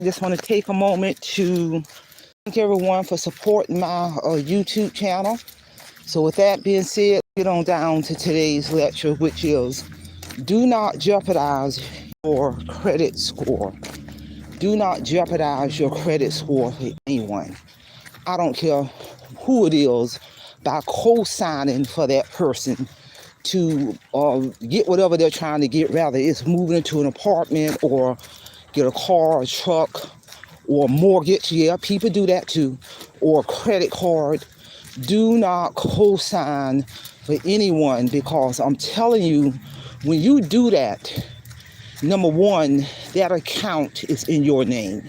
Just want to take a moment to thank everyone for supporting my YouTube channel. So with that being said, get on down to today's lecture, which is do not jeopardize your credit score. Do not jeopardize your credit score for anyone. I don't care who it is, by co-signing for that person to get whatever they're trying to get, rather it's moving into an apartment or get a car, a truck, or mortgage. Yeah, people do that too. Or credit card. Do not co-sign for anyone, because I'm telling you, when you do that, number one, that account is in your name.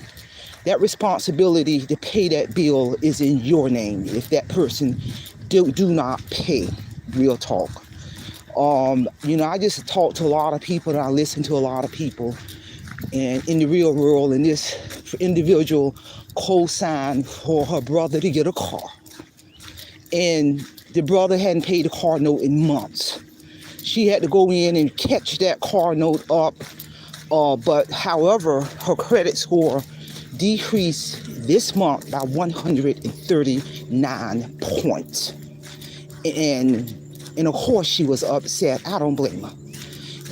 That responsibility to pay that bill is in your name if that person do not pay. Real talk. I just talk to a lot of people, and I listen to a lot of people. And in the real world, and this individual co-signed for her brother to get a car. And the brother hadn't paid the car note in months. She had to go in and catch that car note up. But however, her credit score decreased this month by 139 points. And of course she was upset. I don't blame her.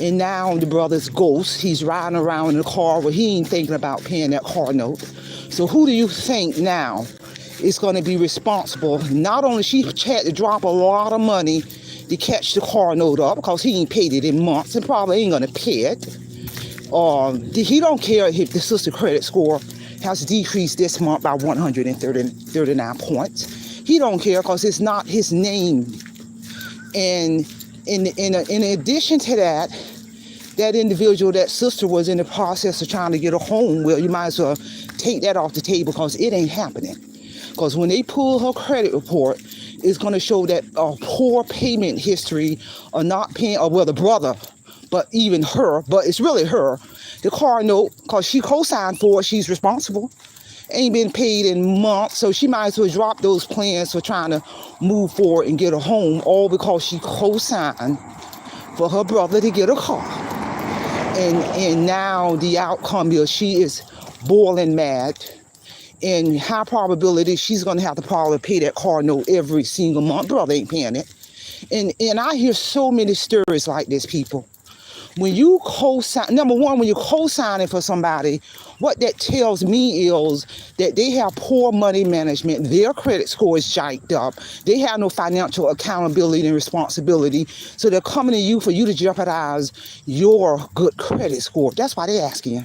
And now the brother's ghost. He's riding around in the car where he ain't thinking about paying that car note. So who do you think now is going to be responsible? Not only she had to drop a lot of money to catch the car note up, because he ain't paid it in months and probably ain't going to pay it. He don't care if the sister credit score has decreased this month by 139 points. He don't care because it's not his name. And in addition to that, that individual, that sister, was in the process of trying to get a home. Well, you might as well take that off the table, because it ain't happening. Because when they pull her credit report, it's going to show that poor payment history, or not paying, or well, the brother, but even her, but it's really her. The car note, because she co-signed for it, she's responsible. Ain't been paid in months, so she might as well drop those plans for trying to move forward and get a home, all because she co-signed for her brother to get a car. And now the outcome is she is boiling mad, and high probability she's going to have to probably pay that car note every single month. Brother ain't paying it. And I hear so many stories like this, people. When you co-sign, number one, when you're co-signing for somebody, what that tells me is that they have poor money management. Their credit score is jacked up. They have no financial accountability and responsibility. So they're coming to you for you to jeopardize your good credit score. That's why they're asking you.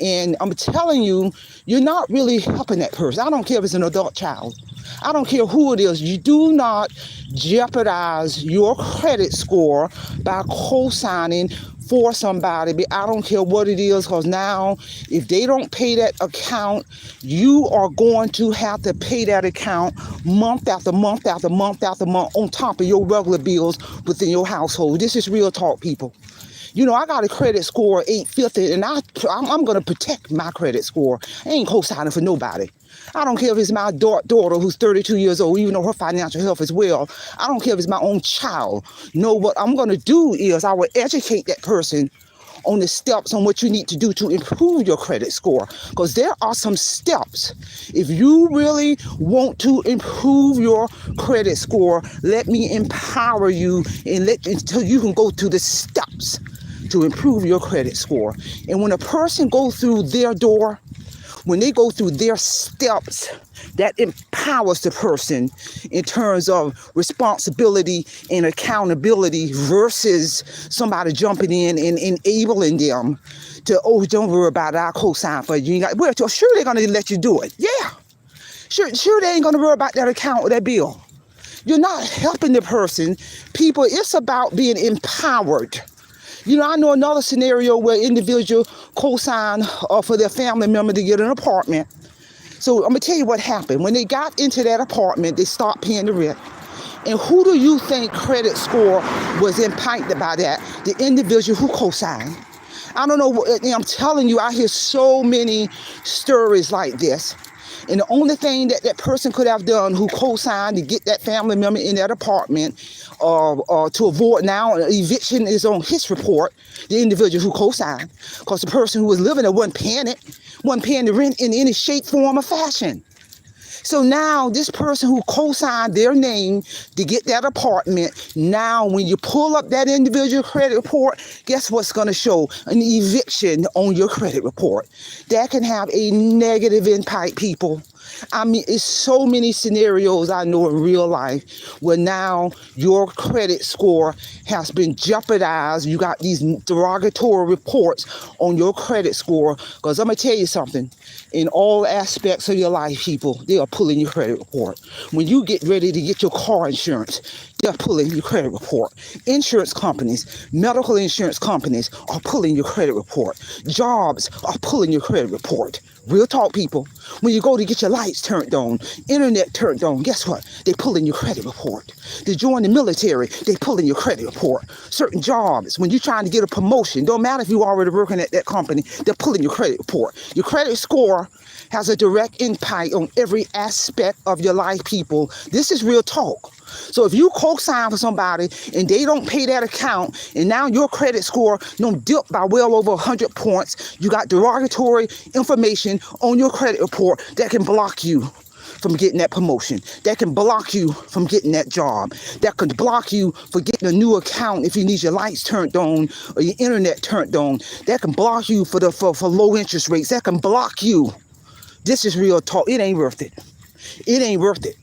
And I'm telling you, you're not really helping that person. I don't care if it's an adult child. I don't care who it is. You do not jeopardize your credit score by co-signing for somebody. I don't care what it is, because now if they don't pay that account, you are going to have to pay that account month after month after month after month on top of your regular bills within your household. This is real talk, people. You know, I got a credit score 850, and I'm going to protect my credit score. I ain't co-signing for nobody. I don't care if it's my daughter who's 32 years old, even though her financial health is well. I don't care if it's my own child. No, what I'm going to do is I will educate that person on the steps on what you need to do to improve your credit score. Because there are some steps. If you really want to improve your credit score, let me empower you until you can go through the steps to improve your credit score. And when a person goes through their door, when they go through their steps, that empowers the person in terms of responsibility and accountability versus somebody jumping in and enabling them to, oh, don't worry about it, I'll co-sign for you. Well, sure they're going to let you do it. Yeah. Sure they ain't going to worry about that account or that bill. You're not helping the person. People, it's about being empowered. You know, I know another scenario where individual co-signed for their family member to get an apartment. So I'm going to tell you what happened. When they got into that apartment, they stopped paying the rent. And who do you think credit score was impacted by that? The individual who co-signed. I don't know. I'm telling you, I hear so many stories like this. And the only thing that that person could have done who co-signed to get that family member in that apartment to avoid now eviction is on his report, the individual who co-signed, because the person who was living there wasn't paying the rent in any shape, form, or fashion. So now this person who co-signed their name to get that apartment, now when you pull up that individual credit report, guess what's going to show? An eviction on your credit report. That can have a negative impact, people. I mean, it's so many scenarios I know in real life where now your credit score has been jeopardized. You got these derogatory reports on your credit score. Because I'm going to tell you something. In all aspects of your life, people, they are pulling your credit report. When you get ready to get your car insurance, they're pulling your credit report. Insurance companies, medical insurance companies are pulling your credit report. Jobs are pulling your credit report. Real talk, people. When you go to get your lights turned on, internet turned on, guess what? They pulling your credit report. To join the military, they pulling your credit report. Certain jobs, when you're trying to get a promotion, don't matter if you're already working at that company, they're pulling your credit report. Your credit score has a direct impact on every aspect of your life, people. This is real talk. So if you co-sign for somebody and they don't pay that account, and now your credit score dip by well over 100 points, you got derogatory information on your credit report that can block you from getting that promotion, that can block you from getting that job, that can block you for getting a new account if you need your lights turned on or your internet turned on, that can block you for low interest rates, that can block you. This is real talk. It ain't worth it. It ain't worth it.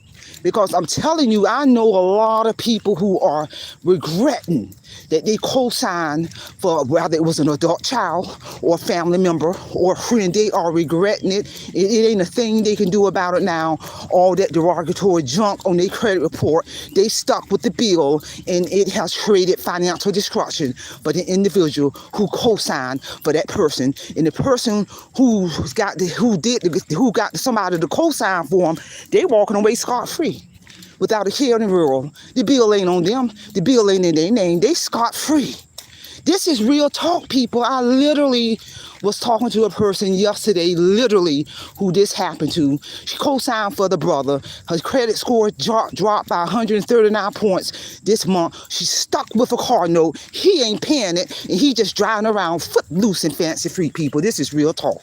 Because I'm telling you, I know a lot of people who are regretting that they co-signed for, whether it was an adult child or a family member or a friend. They are regretting it. It ain't a thing they can do about it now. All that derogatory junk on their credit report, they stuck with the bill, and it has created financial destruction for the individual who co-signed for that person. And the person who got somebody to co-sign for them, they walking away scot-free, without a care in the world. The bill ain't on them. The bill ain't in their name. They scot-free. This is real talk, people. I literally was talking to a person yesterday, literally, who this happened to. She co-signed for the brother. Her credit score dropped by 139 points this month. She's stuck with a car note. He ain't paying it, and he just driving around footloose and fancy-free, people. This is real talk.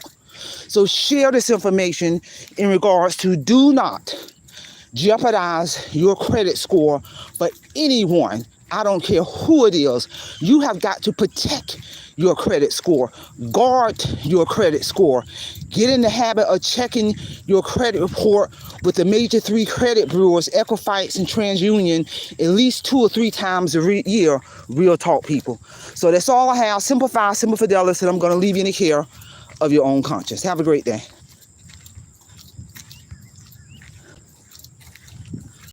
So share this information in regards to do not jeopardize your credit score for anyone. I don't care who it is. You have got to protect your credit score. Guard your credit score. Get in the habit of checking your credit report with the major 3 credit bureaus, Equifax and TransUnion, at least 2 or 3 times a year. Real talk, people. So that's all I have. Simple fidelity, and I'm going to leave you in the care of your own conscience. Have a great day.